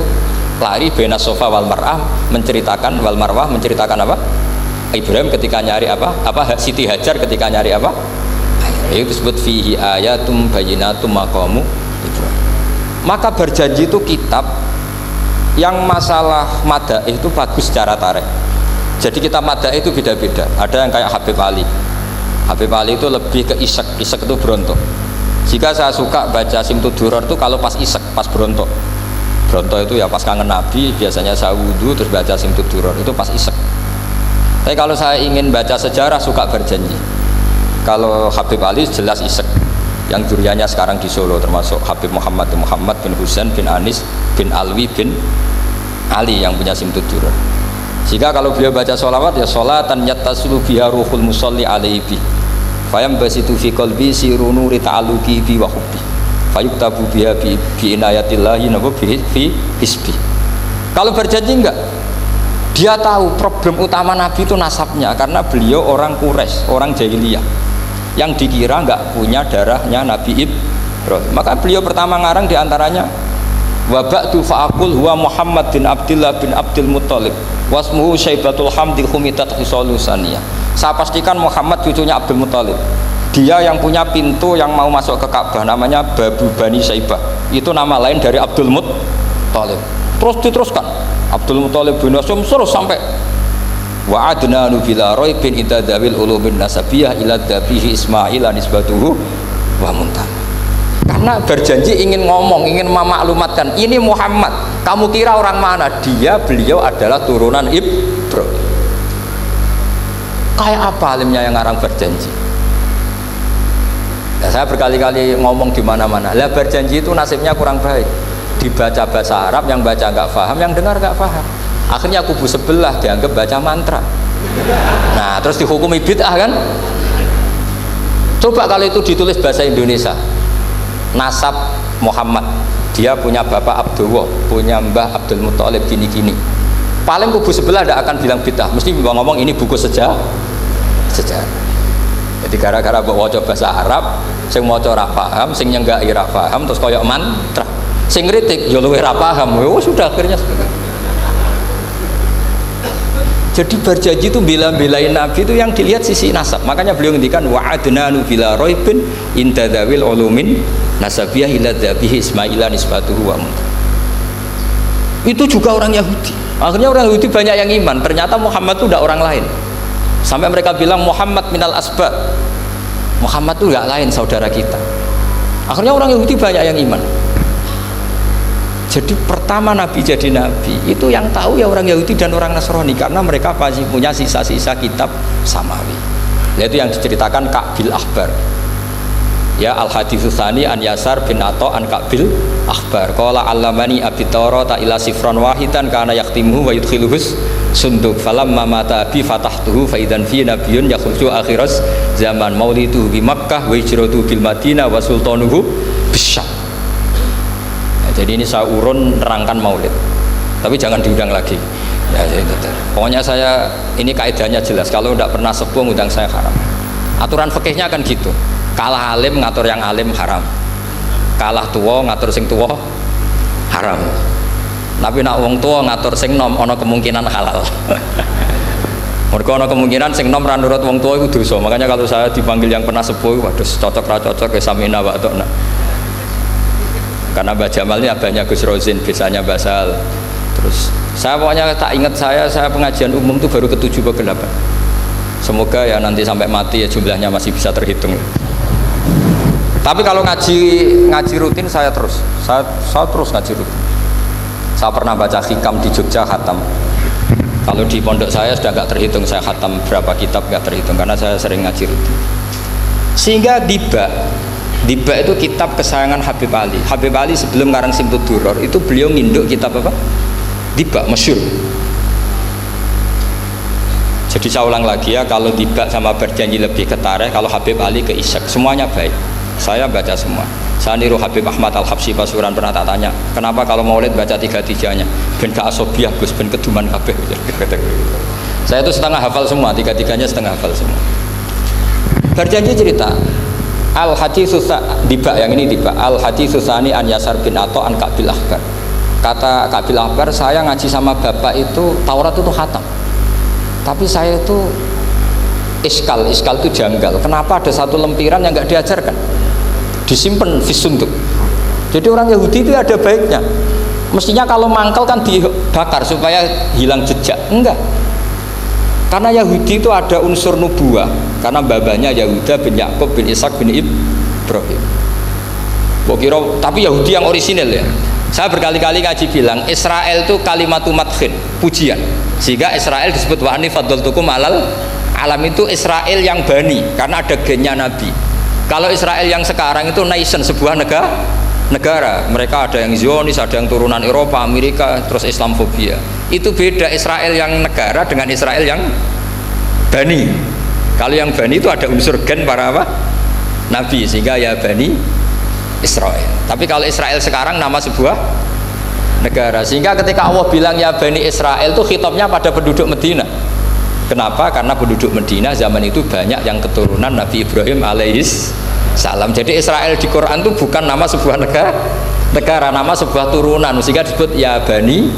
lari bena sofa wal marwah, menceritakan wal marwah, menceritakan apa? Ibrahim ketika nyari apa Siti Hajar ketika nyari apa, itu disebut fihi ayatum bayyinatum maqamu Ibrahim. Maka berjanji itu kitab yang masalah madaih itu bagus secara tarikh. Jadi kitab madaih itu beda-beda. Ada yang kayak Habib Ali itu lebih ke isek itu berontok. Jika saya suka baca Simtud Duror itu kalau pas isek, pas berontok itu ya pas kangen Nabi, biasanya saya wudhu terus baca Simtud Duror, itu pas isek. Tapi kalau saya ingin baca sejarah suka berjanji. Kalau Habib Ali jelas isek, yang duriannya sekarang di Solo, termasuk Habib Muhammad bin Husain bin Anis bin Alwi bin Ali yang punya Simtud Duror. Jika kalau beliau baca sholawat ya sholatan yattasulu biha ruhul musalli alaihi bi fayam basitu fi qalbi siru nuri ta'aluki bi wa hubbi fayuktabu biha bi inayatillahi nabu fi hisbi. Kalau berjanji enggak, dia tahu problem utama Nabi itu nasabnya, karena beliau orang Quraisy, orang jahiliyah yang dikira nggak punya darahnya Nabi Ibrahim. Maka beliau pertama ngarang diantaranya wa ba'du fa'akul huwa Muhammad bin Abdillah bin Abdul Muttalib wasmuhu Syaibatul Hamdi khumitat khisalusaniyah. Saya pastikan Muhammad cucunya Abdul Muttalib, dia yang punya pintu yang mau masuk ke Ka'bah, namanya Babu Bani Syaibah, itu nama lain dari Abdul Muttalib. Terus diteruskan Abdul Muttalib bin Hasyim terus sampai wa adnanu bila raibin idadzawil ulumin nasabiyah ila dhabihi Ismail anisbatuhu wa muntah. Karena berjanji ingin ngomong, ingin memaklumatkan ini Muhammad, kamu kira orang mana? Beliau adalah turunan Ibrahim. Kayak apa alimnya yang ngarang berjanji? Ya, saya berkali-kali ngomong di mana-mana, lah berjanji itu nasibnya kurang baik, dibaca bahasa Arab, yang baca nggak paham, yang dengar nggak paham. Akhirnya kubu sebelah dianggap baca mantra. Nah, terus dihukumi bid'ah kan? Coba kalau itu ditulis bahasa Indonesia, nasab Muhammad, dia punya bapak Abdullah, punya mbah Abdul Muttalib gini-gini, paling kubu sebelah tidak akan bilang bid'ah, mesti ngomong ini buku sejarah. Jadi gara-gara bawa bahasa Arab, sing maca ora paham, sing nyenggaki ora paham, terus koyok mantra. Sing kritik yo luwih ra paham. Sudah akhirnya. Jadi berjanji itu bela-belain Nabi itu yang dilihat sisi nasab. Makanya beliau ngendikan wa adnanu bila raibin inda dzawil ulumin nasabiyah ila dzabihi Ismaila nisbatuhu wa muntah. Itu juga orang Yahudi. Akhirnya orang Yahudi banyak yang iman. Ternyata Muhammad itu tidak orang lain. Sampai mereka bilang Muhammad minal asbab. Muhammad itu enggak lain saudara kita. Akhirnya orang Yahudi banyak yang iman. Jadi pertama Nabi jadi Nabi itu yang tahu ya orang Yahudi dan orang Nasrani, karena mereka pasti punya sisa-sisa kitab samawi. Yaitu yang diceritakan Ka'bil Akhbar. Ya al-haditsus tsani an Yasar bin Atha an Ka'bil Akhbar. Qala allamani abi Tawrata ila sifran wahidan kana yaktimuhu wa yudkhiluhus sunduk falamma mata abi fatahtuhu fa idan fi nabiyyun yakhruju akhiras zaman maulidu bi Makkah wa hijratu bil Madinah wa sultanuhu bisyam. Jadi ini saya urun nerangkan maulid, tapi jangan diundang lagi ya, pokoknya saya ini kaidahnya jelas, kalau tidak pernah sepuh undang saya haram. Aturan fikihnya kan gitu, kalah alim ngatur yang alim haram, kalah tua ngatur sing tua haram, tapi nak wong tua ngatur sing nom ono kemungkinan halal. Mereka ada kemungkinan sing nom ra nurut wong tua itu dosa. Makanya kalau saya dipanggil yang pernah sepuh, waduh cocok ra cocok ya samina wa ta'na. Karena Mbah Jamal ini abahnya Gus Rozin, biasanya Basal. Terus saya pokoknya tak ingat saya pengajian umum itu baru ke-7 ke 8. Semoga ya nanti sampai mati ya jumlahnya masih bisa terhitung. Tapi kalau ngaji rutin saya terus ngaji rutin. Saya pernah baca hikam di Jogja khatam. Kalau di pondok saya sudah nggak terhitung saya khatam berapa kitab, nggak terhitung karena saya sering ngaji rutin. Sehingga Diba itu kitab kesayangan Habib Ali. Habib Ali sebelum ngarang Simtud Duror itu beliau nginduk kitab apa? Diba, masyhur. Jadi saya ulang lagi ya, kalau Diba sama Berjanji lebih ke tarikh, kalau Habib Ali ke Isyak, semuanya baik. Saya baca semua. Saya niru Habib Ahmad Al-Habsyi Pasuruan, pernah tak tanya, kenapa kalau maulid baca 3-3-nya? Ben ka asobiah Gus, ben keduman kabeh. Saya itu setengah hafal semua, 3-3-nya setengah hafal semua. Berjanji cerita Al-Haditsus Diba, yang ini Diba. Al-Haditsus Tsani an Yasar bin Atha an Ka'bil Ahbar. Kata Ka'bil Ahbar, saya ngaji sama bapak itu Taurat itu khatam. Tapi saya itu iskal itu janggal. Kenapa ada satu lempiran yang nggak diajarkan? Disimpan fisunduk. Jadi orang Yahudi itu ada baiknya. Mestinya kalau mangkal kan dibakar supaya hilang jejak. Enggak. Karena Yahudi itu ada unsur nubuah. Karena babanya Yahuda bin Yakub bin Ishak bin Ibrahim. Tapi Yahudi yang orisinil ya. Saya berkali-kali ngaji bilang Israel itu kalimatu madhin, pujian. Sehingga Israel disebut wa ani faddaltukum alal alam, itu Israel yang bani karena ada gennya Nabi. Kalau Israel yang sekarang itu nation, sebuah negara. Mereka ada yang Zionis, ada yang turunan Eropa, Amerika, terus Islamfobia. Itu beda Israel yang negara dengan Israel yang bani. Kalau yang bani itu ada unsur gen para apa? Nabi, sehingga ya bani Israel. Tapi kalau Israel sekarang nama sebuah negara. Sehingga ketika Allah bilang ya bani Israel itu khitabnya pada penduduk Medina. Kenapa? Karena penduduk Medina zaman itu banyak yang keturunan Nabi Ibrahim alaihis salam. Jadi Israel di Quran itu bukan nama sebuah negara, nama sebuah turunan. Sehingga disebut ya bani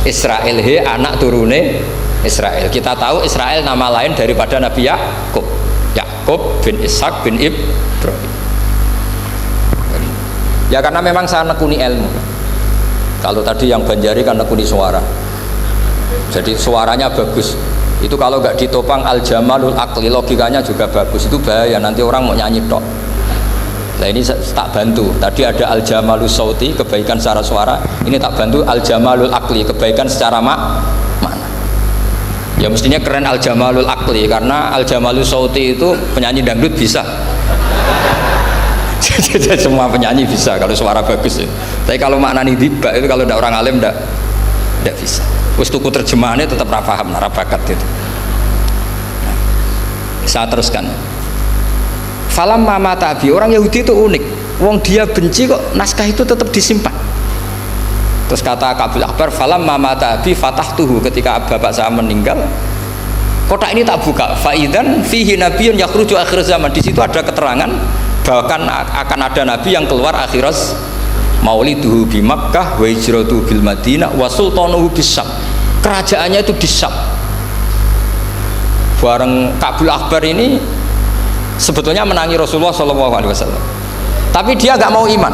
Israel, he anak turune Israel. Kita tahu Israel nama lain daripada Nabi Yakub bin Ishak bin Ibrahim. Ya karena memang saya nekuni ilmu. Kalau tadi yang Banjari kan nekuni suara. Jadi suaranya bagus. Itu kalau nggak ditopang al-jamalul akli, logikanya juga bagus. Itu bahaya, nanti orang mau nyanyi tok. Nah ini tak bantu. Tadi ada al-jamalus sauti, kebaikan secara suara. Ini tak bantu al-jamalul akli, kebaikan secara makna. Ya mestinya keren al-jamalul akli, karena al-jamalus sauti itu penyanyi dangdut bisa. Jadi semua penyanyi bisa kalau suara bagus ya. Tapi kalau maknani Diba itu kalau tidak orang alim tidak bisa. Terus tuku terjemahannya tetap paham, bakat itu. Nah, saya teruskan. Falam mama tabi, orang Yahudi itu unik. Wong dia benci kok naskah itu tetap disimpan. Terus kata Ka'bil Ahbar, falam mama tabi fatahtuhu, ketika bapak saya meninggal, kotak ini tak buka. Faidan fihi nabiyyun yakhruju akhir zaman. Di situ ada keterangan bahkan akan ada nabi yang keluar akhirat. Mauliduhu bi Makkah wa hijratuhu bil Madinah wa sultanuhu bis Syam. Kerajaannya itu di Syam. Bareng Ka'bil Ahbar ini sebetulnya menangi Rasulullah SAW. Tapi dia nggak mau iman.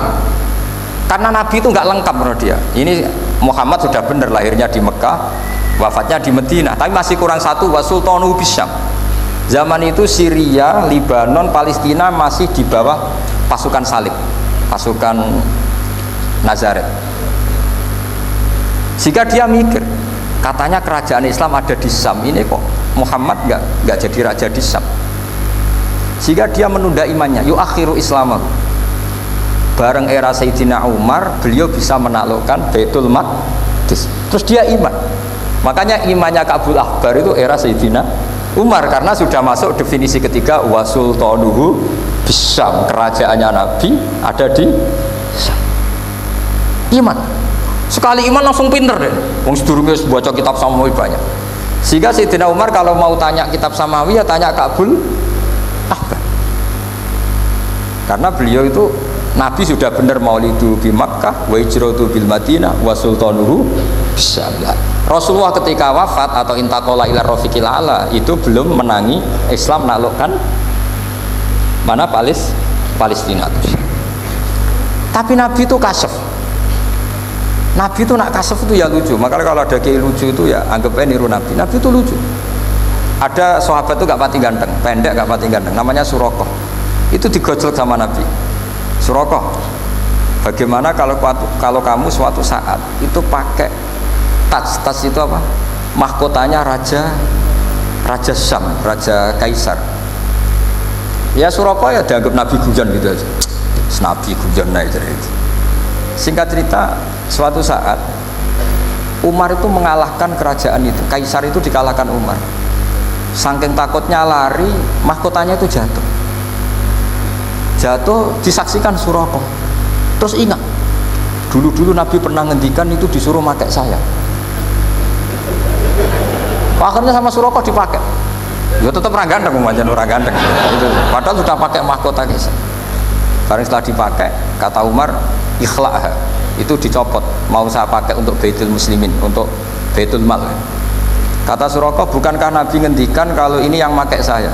Karena nabi itu nggak lengkap menurut dia. Ini Muhammad sudah benar lahirnya di Mekah, wafatnya di Madinah, tapi masih kurang satu, wa sultanuhu bis Syam. Zaman itu Syria, Lebanon, Palestina masih di bawah pasukan salib, pasukan Nazaret. Jika dia mikir, katanya kerajaan Islam ada di Syam, ini kok Muhammad nggak jadi raja di Syam. Jika dia menunda imannya, yuakhiru Islam. Bareng era Sayyidina Umar, beliau bisa menaklukkan Baitul Maqdis. Terus dia iman. Makanya imannya Ka'bil Ahbar itu era Sayyidina Umar, karena sudah masuk definisi ketiga wa sultanuhu bisyam, kerajaannya Nabi ada di Syam. Iman, sekali iman langsung pinter deh. Wong sedurunge baca kitab Samawi banyak. Sehingga Sayyidina Umar kalau mau tanya kitab Samawi ya tanya Ka'bil Ahbar. Karena beliau itu Nabi sudah benar maulidu bi Makkah wa hijratu bil Madinah wa sultanuhu bisyam. Rasulullah ketika wafat atau intaqala ila rafiqil ala itu belum menangi Islam menaklukkan mana Palestina. Tapi Nabi itu kasef. Nabi itu nak kasef itu ya lucu. Makanya kalau ada kiai lucu itu ya anggap aja niru Nabi. Nabi itu lucu. Ada sahabat itu gak pati ganteng, pendek gak pati ganteng, namanya Surakoh. Itu digojlok sama Nabi. Surakoh, bagaimana kalau kamu suatu saat itu pakai tas itu apa? Mahkotanya Raja Syam, Raja Kaisar. Ya Surakoh ya dianggap Nabi guyon gitu aja. Nabi guyon naik jadi. Singkat cerita, suatu saat Umar itu mengalahkan kerajaan itu, Kaisar itu dikalahkan Umar. Saking takutnya lari, mahkotanya itu jatuh disaksikan Surakoh. Terus ingat, dulu Nabi pernah ngendikan itu disuruh pakai saya. Akhirnya sama Surakoh dipakai. Ya tetap orang ganteng, orang ganteng. Padahal sudah pakai mahkota Kaisar. Barang setelah dipakai, kata Umar, ikhla'ha, itu dicopot, mau saya pakai untuk Baitul Muslimin, untuk Baitul Mal. Kata Surakoh, bukankah Nabi ngendikan kalau ini yang pakai saya?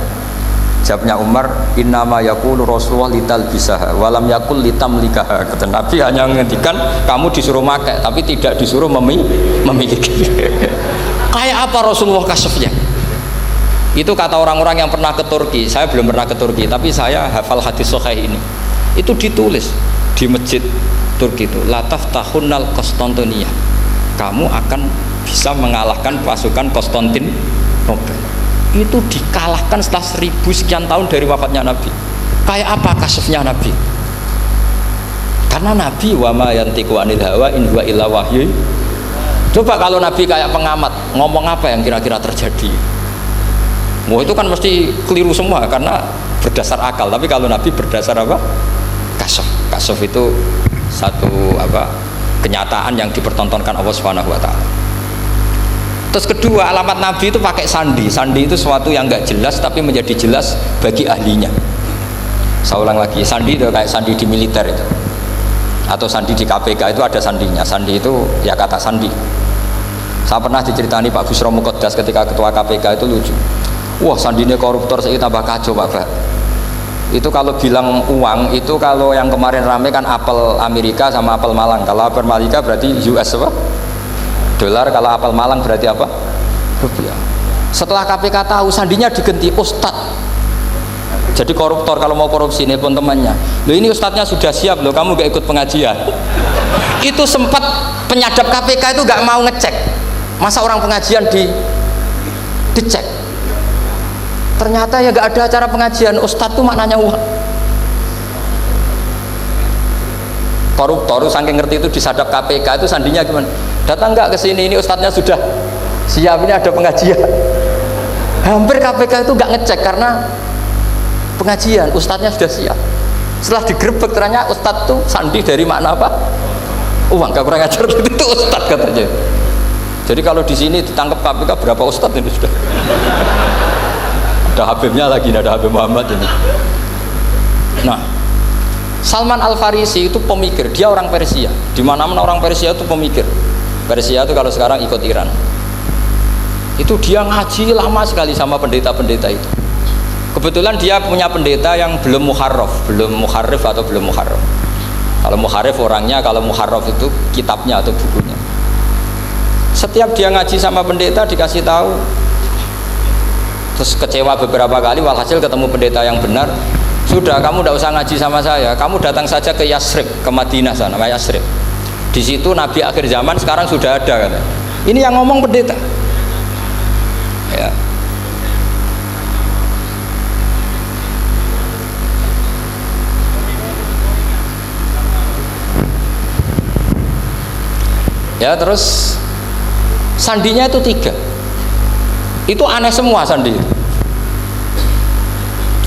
Jawabnya Umar, innama yaqulu Rasulullah litalbisaha walam yaqul litamlikaha. Kata Nabi hanya ngendikan kamu disuruh pakai tapi tidak disuruh memiliki. Kayak apa Rasulullah kasefnya? Itu kata orang-orang yang pernah ke Turki. Saya belum pernah ke Turki, tapi saya hafal hadis sahih ini. Itu ditulis di masjid Turki itu, la taftahunnal Konstantiniyah. Kamu akan bisa mengalahkan pasukan Konstantinopel. Itu dikalahkan setelah 1000 sekian tahun dari wafatnya Nabi. Kayak apa kasefnya Nabi? Karena Nabi wa ma yantiqu anil hawa in huwa illa wahyu. Coba kalau Nabi kayak pengamat, ngomong apa yang kira-kira terjadi? Wah itu kan mesti keliru semua karena berdasar akal. Tapi kalau Nabi berdasar apa? Kasef itu satu apa? Kenyataan yang dipertontonkan Allah Subhanahu wa taala. Terus kedua, alamat Nabi itu pakai sandi. Sandi itu sesuatu yang enggak jelas tapi menjadi jelas bagi ahlinya. Saya ulang lagi, sandi itu kayak sandi di militer itu. Atau sandi di KPK itu ada sandinya. Sandi itu ya kata sandi. Saya pernah diceritani Pak Busro Muqaddas ketika ketua KPK itu lucu. Wah, sandinya koruptor saya tambah kacau Pak. Itu kalau bilang uang itu kalau yang kemarin rame kan apel Amerika sama apel Malang. Kalau apel Amerika berarti US apa? Dolar, kalau apel Malang berarti apa? Rupiah. Setelah KPK tahu sandinya diganti Ustadz. Jadi koruptor kalau mau korupsi ini pun temannya. Loh ini Ustadznya sudah siap loh, kamu gak ikut pengajian. Itu sempat penyadap KPK itu gak mau ngecek. Masa orang pengajian dicek. Ternyata ya gak ada acara pengajian, Ustadz tuh maknanya uang. Koruptor saking ngerti itu disadap KPK itu sandinya gimana? Datang nggak ke sini, ini Ustadznya sudah siap, ini ada pengajian. Hampir KPK itu nggak ngecek karena pengajian, Ustadznya sudah siap. Setelah digerebek ternyata Ustadz tuh sandi dari makna apa? Uang, gak kurang ajar itu Ustadz katanya. Jadi kalau di sini ditangkap KPK berapa Ustadz ini sudah? Ada Habibnya lagi, ada Habib Muhammad ini. Nah, Salman Al Farisi itu pemikir, dia orang Persia. Di mana-mana orang Persia itu pemikir. Persia itu kalau sekarang ikut Iran. Itu dia ngaji lama sekali sama pendeta-pendeta itu. Kebetulan dia punya pendeta yang belum muharrif atau belum muharraf. Kalau muharrif orangnya, kalau muharraf itu kitabnya atau bukunya. Setiap dia ngaji sama pendeta dikasih tahu. Terus kecewa beberapa kali, walhasil ketemu pendeta yang benar. Sudah, kamu tidak usah ngaji sama saya, kamu datang saja ke Yasrib, ke Madinah sana, nama Yasrib. Di situ Nabi akhir zaman sekarang sudah ada kata. Ini yang ngomong pendeta. Ya. Ya terus sandinya itu 3. Itu aneh semua sandi itu.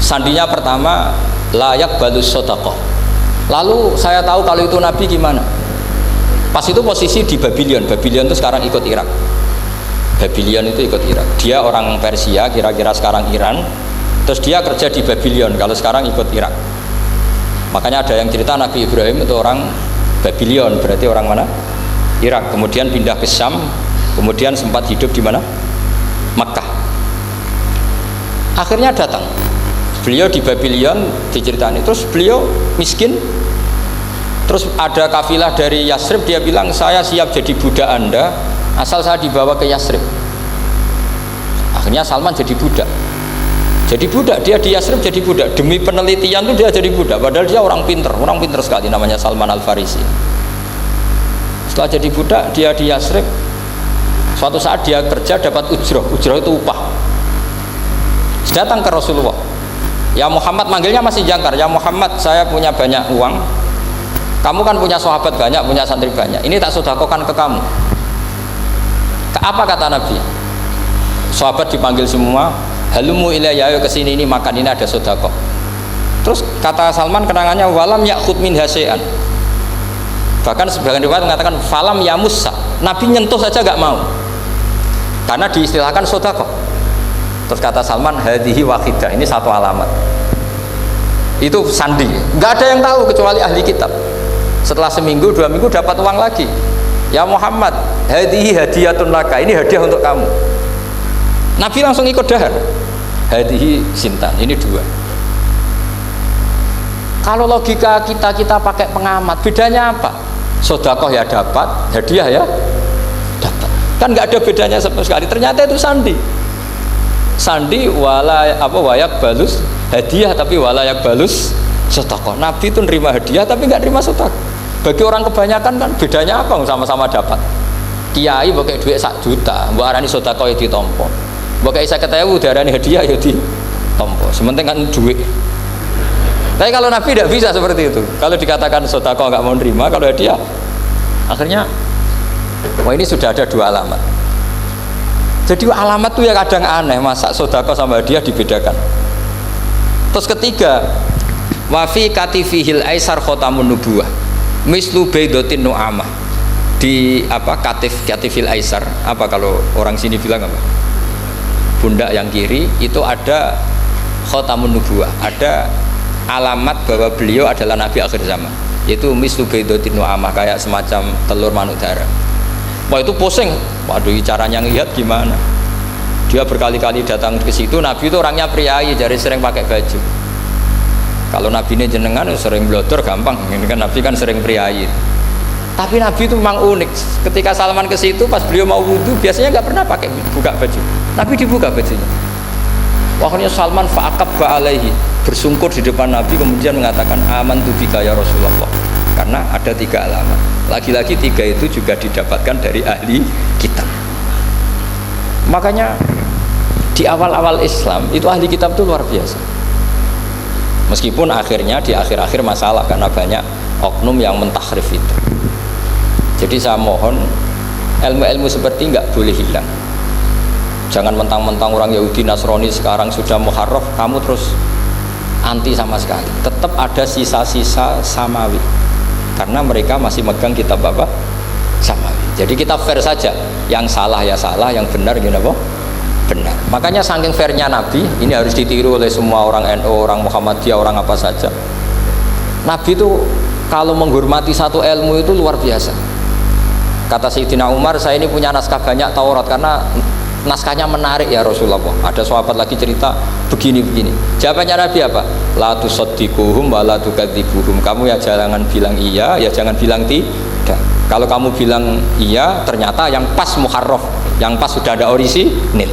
Sandinya pertama layak balus sodaqoh. Lalu saya tahu kalau itu Nabi gimana. Pas itu posisi di Babylon. Babylon itu sekarang ikut Irak. Babylon itu ikut Irak. Dia orang Persia, kira-kira sekarang Iran. Terus dia kerja di Babylon. Kalau sekarang ikut Irak. Makanya ada yang cerita Nabi Ibrahim itu orang Babylon, berarti orang mana? Irak. Kemudian pindah ke Syam, Kemudian sempat hidup di mana? Makkah. Akhirnya datang. Beliau di Babylon diceritain. Terus beliau miskin. Terus ada kafilah dari Yasrib, dia bilang saya siap jadi budak Anda asal saya dibawa ke Yasrib. Akhirnya Salman jadi budak. Jadi budak, dia di Yasrib jadi budak. Demi penelitian itu dia jadi budak. Padahal dia orang pinter sekali, namanya Salman Al-Farisi. Setelah jadi budak, dia di Yasrib. Suatu saat dia kerja dapat ujroh itu upah. Datang ke Rasulullah. Ya Muhammad, manggilnya masih jangkar. Ya Muhammad, saya punya banyak uang. Kamu kan punya sahabat banyak, punya santri banyak. Ini tak sedekahkan ke kamu. Apa kata Nabi? Sahabat dipanggil semua. Halumu ilayya, ayo kesini, ini makan, ini ada sedekah. Terus kata Salman kenangannya, walam ya'khud min hasya'an. Bahkan sebagian riwayat mengatakan falam yamussa. Nabi nyentuh saja gak mau. Karena diistilahkan sedekah. Terus kata Salman, hadhihi wahidah, ini satu alamat. Itu sandi. Gak ada yang tahu kecuali ahli kitab. Setelah seminggu, 2 minggu dapat uang lagi. Ya Muhammad, hadhihi hadiyatun laka, ini hadiah untuk kamu. Nabi langsung ikut dahar. Hadhihi sintan, ini 2. Kalau logika kita pakai pengamat, bedanya apa? Sedekah ya dapat, hadiah ya dapat. Kan nggak ada bedanya sama sekali. Ternyata itu sandi. Sandi wayak balus hadiah, tapi walayak balus sedekah. Nabi itu nerima hadiah tapi nggak nerima sedekah. Bagi orang kebanyakan kan bedanya apa? Sama-sama dapat. Kiai pakai duit 1 juta, mbok arani sedekah ya ditampa. Mbok kayak 50.000 diarani hadiah ya ditampa. Sementing kan duit. Tapi kalau Nabi tidak bisa seperti itu. Kalau dikatakan sedekah nggak mau nerima, kalau hadiah akhirnya ini sudah ada 2 alamat. Jadi alamat tuh ya kadang aneh, masa sedekah sama hadiah dibedakan. Terus ketiga, wa fi katifihil aisar khatamun nubuwah mislu baidatin nu'amah. Di katifil aisar, kalau orang sini bilang apa? Pundak yang kiri itu ada khatamun nubuwah, ada alamat bahwa beliau adalah nabi akhir zaman, yaitu mislu baidatin nu'amah, kayak semacam telur manuk dara. Wah itu pusing, waduh caranya ngelihat gimana. Dia berkali-kali datang ke situ. Nabi itu orangnya priayi, jadi sering pakai baju. Kalau Nabi ini jenengan sering blodor gampang, ini kan Nabi kan sering priayi. Tapi Nabi itu memang unik. Ketika Salman ke situ, pas beliau mau wudhu, biasanya nggak pernah pakai buka baju. Nabi dibuka bajunya. Waktunya Salman fa'aqab alaihi, bersungkur di depan Nabi, kemudian mengatakan amantu bika ya Rasulullah. Karena ada 3 alamat. Lagi-lagi 3 itu juga didapatkan dari ahli kitab. Makanya di awal-awal Islam itu ahli kitab itu luar biasa. Meskipun akhirnya di akhir-akhir masalah karena banyak oknum yang mentahrif itu. Jadi saya mohon ilmu-ilmu seperti nggak boleh hilang. Jangan mentang-mentang orang Yahudi Nasrani sekarang sudah muharraf kamu terus anti sama sekali. Tetap ada sisa-sisa samawi. Karena mereka masih megang kitab apa? Samawi. Jadi kita fair saja. Yang salah ya salah, yang benar gimana apa? Benar. Makanya saking fairnya Nabi, ini harus ditiru oleh semua orang NU, orang Muhammadiyah, orang apa saja. Nabi itu kalau menghormati satu ilmu itu luar biasa. Kata Sayyidina Umar, saya ini punya naskah banyak Taurat karena naskahnya menarik ya Rasulullah. Ada sahabat lagi cerita begini-begini. Jawabannya Nabi apa? La tusaddiquhum wa la tukadzibuhum. Kamu ya jangan bilang iya, ya jangan bilang tidak. Kalau kamu bilang iya, ternyata yang pas muharraf, yang pas sudah ada orisinil.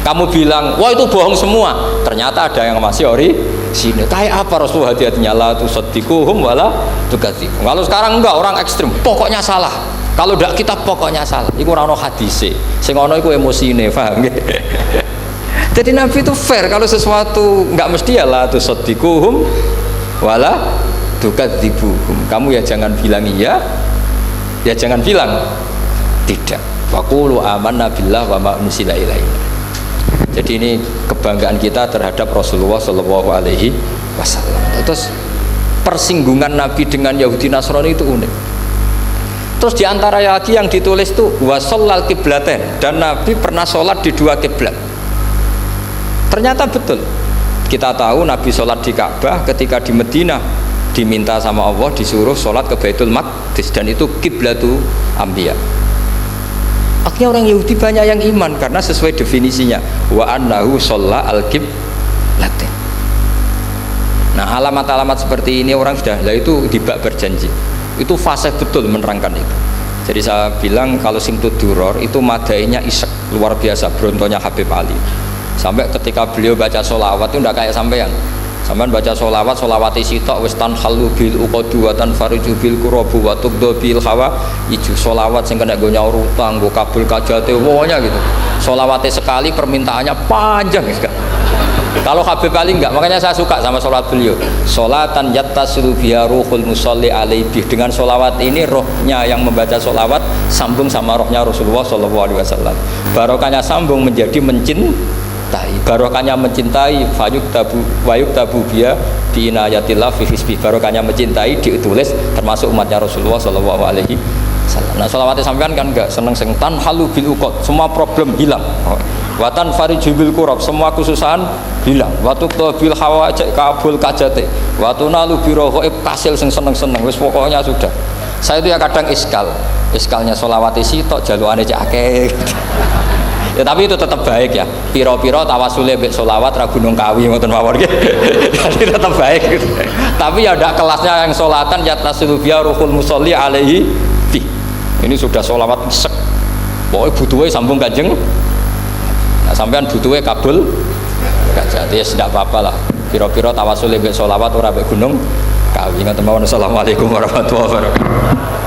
Kamu bilang, wah itu bohong semua, ternyata ada yang masih orisinil. Kayak apa Rasulullah hati-hatinya? La tusaddiquhum wa la tukadzibuhum. Kalau sekarang enggak, orang ekstrim, pokoknya salah. Kalau tidak kita pokoknya salah. Iku ora ono hadise. Sing ono iku emosine, paham nggih? Jadi Nabi itu fair, kalau sesuatu enggak mesti ya la tusaddiquhum wala tukadzibuhum. Kamu ya jangan bilang iya, ya jangan bilang tidak. Wa qulu amanna billah wa ma unzila ilaina. Jadi ini kebanggaan kita terhadap Rasulullah Shallallahu alaihi wasallam. Terus persinggungan Nabi dengan Yahudi Nasrani itu unik. Terus diantara lagi yang ditulis itu wasallal kiblaten, dan Nabi pernah sholat di 2 kiblat. Ternyata betul. Kita tahu Nabi sholat di Ka'bah, ketika di Madinah diminta sama Allah disuruh sholat ke Baitul Maqdis, dan itu kiblatu Anbiya. Akhirnya orang Yahudi banyak yang iman karena sesuai definisinya wa annahu shalla al-qiblatain. Nah, alamat-alamat seperti ini orang sudah, lah itu dibak berjanji. Itu fase betul menerangkan itu. Jadi saya bilang kalau Simtud Duror itu madainya isek luar biasa, brontonya Habib Ali. Sampai ketika beliau baca sholawat itu tidak kayak sampean. Sampean baca sholawat, sholawati sitok wis tanhalu bil uqadu wa tanfariju bil qurabu wa tubdu bil hawa ijo sholawat sing kena go nyaur utang, go kabul kajate pokoknya gitu. Sholawatnya sekali permintaannya panjang ya. Kalau Habib Ali enggak, makanya saya suka sama sholat beliau. Sholatan yattasilu biha ruhul musolli alaihi. Dengan sholawat ini rohnya yang membaca sholawat sambung sama rohnya Rasulullah SAW. Barokahnya sambung menjadi mencintai. Barokahnya mencintai wayuk tabu biha bi inayatillah fi hisbi. Barokahnya mencintai ditulis termasuk umatnya Rasulullah SAW. Nah sholawatnya sampean kan enggak seneng tan halu bil uqad, semua problem hilang. Watan farijubil kurab, semua kesusahan hilang. Watu bil hawa cek kabul kajate. Watu nalu biro goib kasil sing seneng-seneng. Wis pokoknya sudah. Saya itu ya kadang iskalnya sholawati sitok jaluane cek akeh. Ya tapi itu tetap baik ya. Piro-piro tawasule mbek sholawat ra Gunung Kawi ngoten mawon nggih. Jadi tetap baik gitu. Tapi ya ndak kelasnya yang sholatan yatasilu biya ruhul musolli alaihi fi. Ini sudah sholawat sek. Pokoknya butuhnya sambung Kanjeng. Nah, sampean butuhnya kabul jadi ya tidak apa-apa lah. Piro-piro tawasul mbek sholawat ora mbek Gunung Kawi. Assalamualaikum warahmatullahi wabarakatuh.